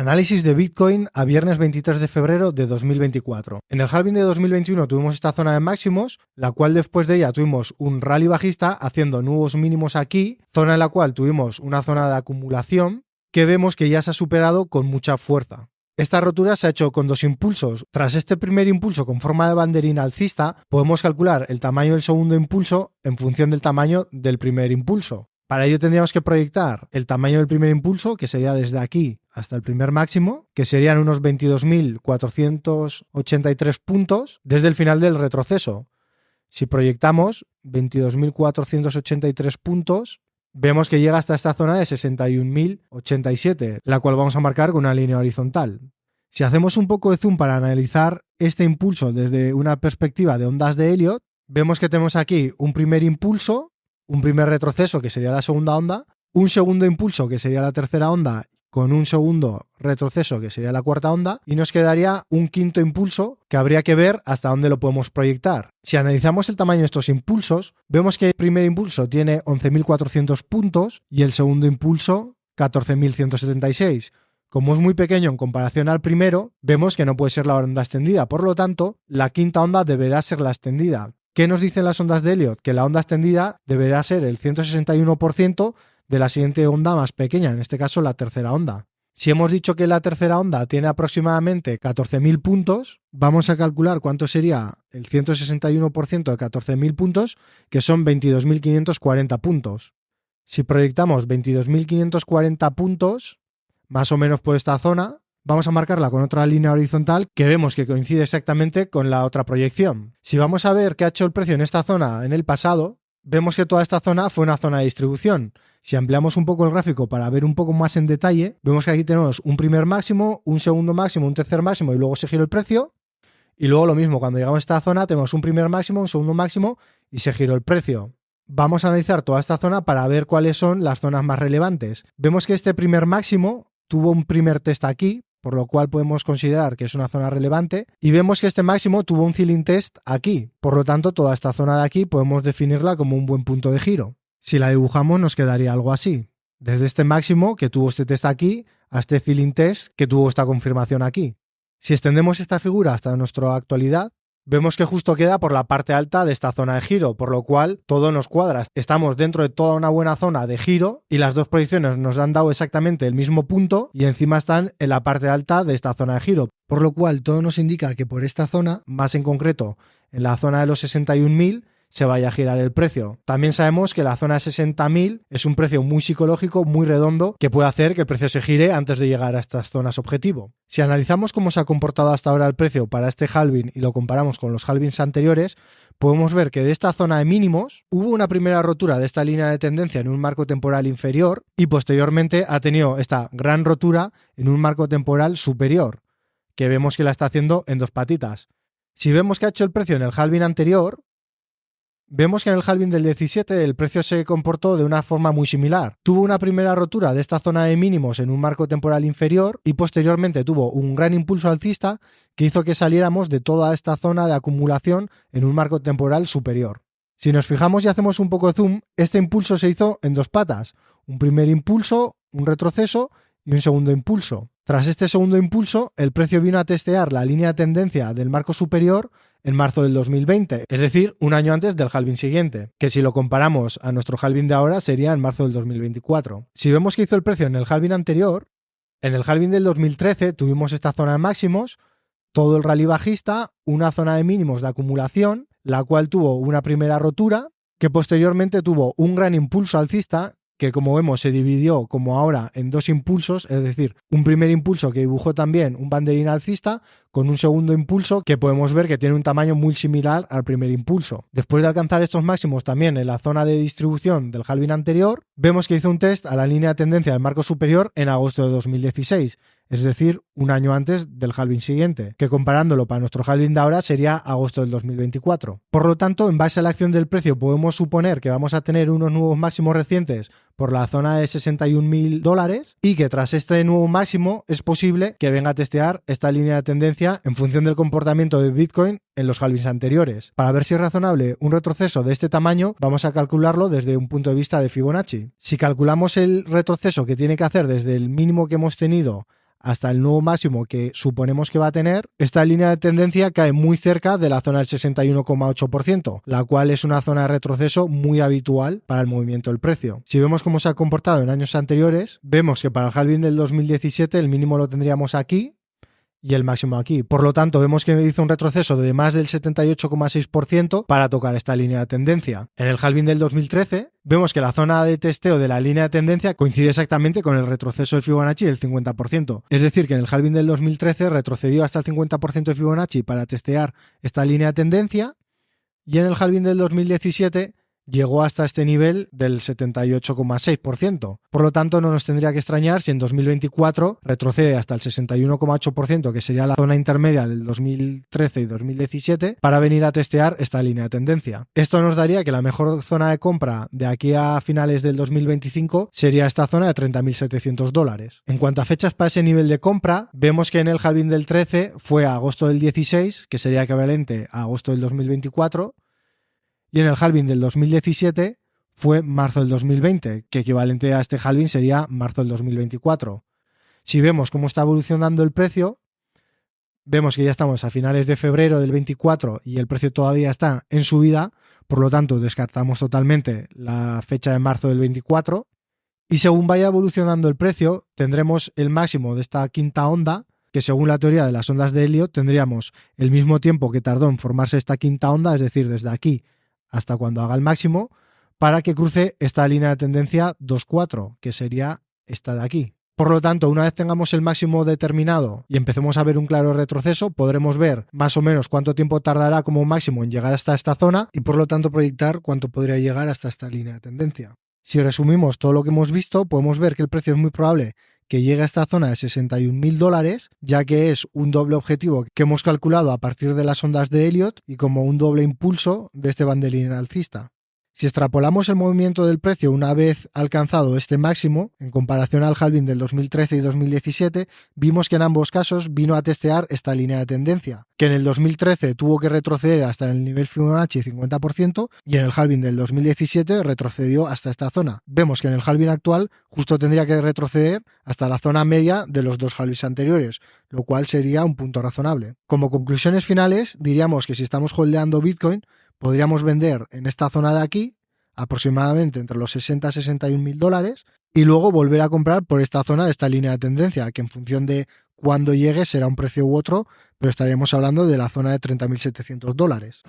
Análisis de Bitcoin a viernes 23 de febrero de 2024. En el halving de 2021 tuvimos esta zona de máximos, la cual después de ella tuvimos un rally bajista haciendo nuevos mínimos aquí, zona en la cual tuvimos una zona de acumulación que vemos que ya se ha superado con mucha fuerza. Esta rotura se ha hecho con dos impulsos. Tras este primer impulso con forma de banderín alcista, podemos calcular el tamaño del segundo impulso en función del tamaño del primer impulso. Para ello tendríamos que proyectar el tamaño del primer impulso, que sería desde aquí hasta el primer máximo, que serían unos 22.483 puntos desde el final del retroceso. Si proyectamos 22.483 puntos, vemos que llega hasta esta zona de 61.087, la cual vamos a marcar con una línea horizontal. Si hacemos un poco de zoom para analizar este impulso desde una perspectiva de ondas de Elliott, vemos que tenemos aquí un primer impulso, un primer retroceso que sería la segunda onda, un segundo impulso que sería la tercera onda con un segundo retroceso que sería la cuarta onda y nos quedaría un quinto impulso que habría que ver hasta dónde lo podemos proyectar. Si analizamos el tamaño de estos impulsos, vemos que el primer impulso tiene 11.400 puntos y el segundo impulso 14.176. Como es muy pequeño en comparación al primero, vemos que no puede ser la onda extendida, por lo tanto, la quinta onda deberá ser la extendida. ¿Qué nos dicen las ondas de Elliott? Que la onda extendida deberá ser el 161% de la siguiente onda más pequeña, en este caso la tercera onda. Si hemos dicho que la tercera onda tiene aproximadamente 14.000 puntos, vamos a calcular cuánto sería el 161% de 14.000 puntos, que son 22.540 puntos. Si proyectamos 22.540 puntos, más o menos por esta zona, vamos a marcarla con otra línea horizontal que vemos que coincide exactamente con la otra proyección. Si vamos a ver qué ha hecho el precio en esta zona en el pasado, vemos que toda esta zona fue una zona de distribución. Si ampliamos un poco el gráfico para ver un poco más en detalle, vemos que aquí tenemos un primer máximo, un segundo máximo, un tercer máximo y luego se giró el precio. Y luego lo mismo, cuando llegamos a esta zona tenemos un primer máximo, un segundo máximo y se giró el precio. Vamos a analizar toda esta zona para ver cuáles son las zonas más relevantes. Vemos que este primer máximo tuvo un primer test aquí, por lo cual podemos considerar que es una zona relevante, y vemos que este máximo tuvo un ceiling test aquí, por lo tanto toda esta zona de aquí podemos definirla como un buen punto de giro. Si la dibujamos nos quedaría algo así, desde este máximo que tuvo este test aquí a este ceiling test que tuvo esta confirmación aquí. Si extendemos esta figura hasta nuestra actualidad, vemos que justo queda por la parte alta de esta zona de giro, por lo cual todo nos cuadra. Estamos dentro de toda una buena zona de giro y las dos proyecciones nos han dado exactamente el mismo punto y encima están en la parte alta de esta zona de giro. Por lo cual todo nos indica que por esta zona, más en concreto en la zona de los 61.000, se vaya a girar el precio. También sabemos que la zona de 60.000 es un precio muy psicológico, muy redondo, que puede hacer que el precio se gire antes de llegar a estas zonas objetivo. Si analizamos cómo se ha comportado hasta ahora el precio para este halving y lo comparamos con los halvings anteriores, podemos ver que de esta zona de mínimos hubo una primera rotura de esta línea de tendencia en un marco temporal inferior y posteriormente ha tenido esta gran rotura en un marco temporal superior, que vemos que la está haciendo en dos patitas. Si vemos que ha hecho el precio en el halving anterior, vemos que en el halving del 17 el precio se comportó de una forma muy similar. Tuvo una primera rotura de esta zona de mínimos en un marco temporal inferior y posteriormente tuvo un gran impulso alcista que hizo que saliéramos de toda esta zona de acumulación en un marco temporal superior. Si nos fijamos y hacemos un poco de zoom, este impulso se hizo en dos patas. Un primer impulso, un retroceso y un segundo impulso. Tras este segundo impulso, el precio vino a testear la línea de tendencia del marco superior en marzo del 2020, es decir, un año antes del halving siguiente, que si lo comparamos a nuestro halving de ahora sería en marzo del 2024. Si vemos que hizo el precio en el halving anterior, en el halving del 2013 tuvimos esta zona de máximos, todo el rally bajista, una zona de mínimos de acumulación, la cual tuvo una primera rotura, que posteriormente tuvo un gran impulso alcista, que como vemos se dividió como ahora en dos impulsos, es decir, un primer impulso que dibujó también un banderín alcista con un segundo impulso que podemos ver que tiene un tamaño muy similar al primer impulso. Después de alcanzar estos máximos también en la zona de distribución del halving anterior, vemos que hizo un test a la línea de tendencia del marco superior en agosto de 2016, es decir, un año antes del halving siguiente, que comparándolo para nuestro halving de ahora sería agosto del 2024. Por lo tanto, en base a la acción del precio podemos suponer que vamos a tener unos nuevos máximos recientes por la zona de $61.000 y que tras este nuevo máximo es posible que venga a testear esta línea de tendencia en función del comportamiento de Bitcoin en los halvings anteriores. Para ver si es razonable un retroceso de este tamaño, vamos a calcularlo desde un punto de vista de Fibonacci. Si calculamos el retroceso que tiene que hacer desde el mínimo que hemos tenido hasta el nuevo máximo que suponemos que va a tener, esta línea de tendencia cae muy cerca de la zona del 61,8%, la cual es una zona de retroceso muy habitual para el movimiento del precio. Si vemos cómo se ha comportado en años anteriores, vemos que para el halving del 2017 el mínimo lo tendríamos aquí y el máximo aquí. Por lo tanto, vemos que hizo un retroceso de más del 78,6% para tocar esta línea de tendencia. En el halving del 2013, vemos que la zona de testeo de la línea de tendencia coincide exactamente con el retroceso del Fibonacci del 50%. Es decir, que en el halving del 2013 retrocedió hasta el 50% de Fibonacci para testear esta línea de tendencia, y en el halving del 2017 llegó hasta este nivel del 78,6%. Por lo tanto, no nos tendría que extrañar si en 2024 retrocede hasta el 61,8%, que sería la zona intermedia del 2013 y 2017, para venir a testear esta línea de tendencia. Esto nos daría que la mejor zona de compra de aquí a finales del 2025 sería esta zona de $30.700. En cuanto a fechas para ese nivel de compra, vemos que en el halving del 13 fue a agosto del 16, que sería equivalente a agosto del 2024, y en el halving del 2017 fue marzo del 2020, que equivalente a este halving sería marzo del 2024. Si vemos cómo está evolucionando el precio, vemos que ya estamos a finales de febrero del 24 y el precio todavía está en subida, por lo tanto descartamos totalmente la fecha de marzo del 24, y según vaya evolucionando el precio tendremos el máximo de esta quinta onda, que según la teoría de las ondas de Elliott tendríamos el mismo tiempo que tardó en formarse esta quinta onda, es decir, desde aquí hasta cuando haga el máximo, para que cruce esta línea de tendencia 2,4, que sería esta de aquí. Por lo tanto, una vez tengamos el máximo determinado y empecemos a ver un claro retroceso, podremos ver más o menos cuánto tiempo tardará como máximo en llegar hasta esta zona y por lo tanto proyectar cuánto podría llegar hasta esta línea de tendencia. Si resumimos todo lo que hemos visto, podemos ver que el precio es muy probable que llegue a esta zona de $61.000, ya que es un doble objetivo que hemos calculado a partir de las ondas de Elliott y como un doble impulso de este banderín alcista. Si extrapolamos el movimiento del precio una vez alcanzado este máximo, en comparación al halving del 2013 y 2017, vimos que en ambos casos vino a testear esta línea de tendencia, que en el 2013 tuvo que retroceder hasta el nivel Fibonacci 50% y en el halving del 2017 retrocedió hasta esta zona. Vemos que en el halving actual justo tendría que retroceder hasta la zona media de los dos halvings anteriores, lo cual sería un punto razonable. Como conclusiones finales, diríamos que si estamos holdeando Bitcoin, podríamos vender en esta zona de aquí, aproximadamente entre los 60 y $61.000, y luego volver a comprar por esta zona de esta línea de tendencia, que en función de cuándo llegue será un precio u otro, pero estaríamos hablando de la zona de $30.700.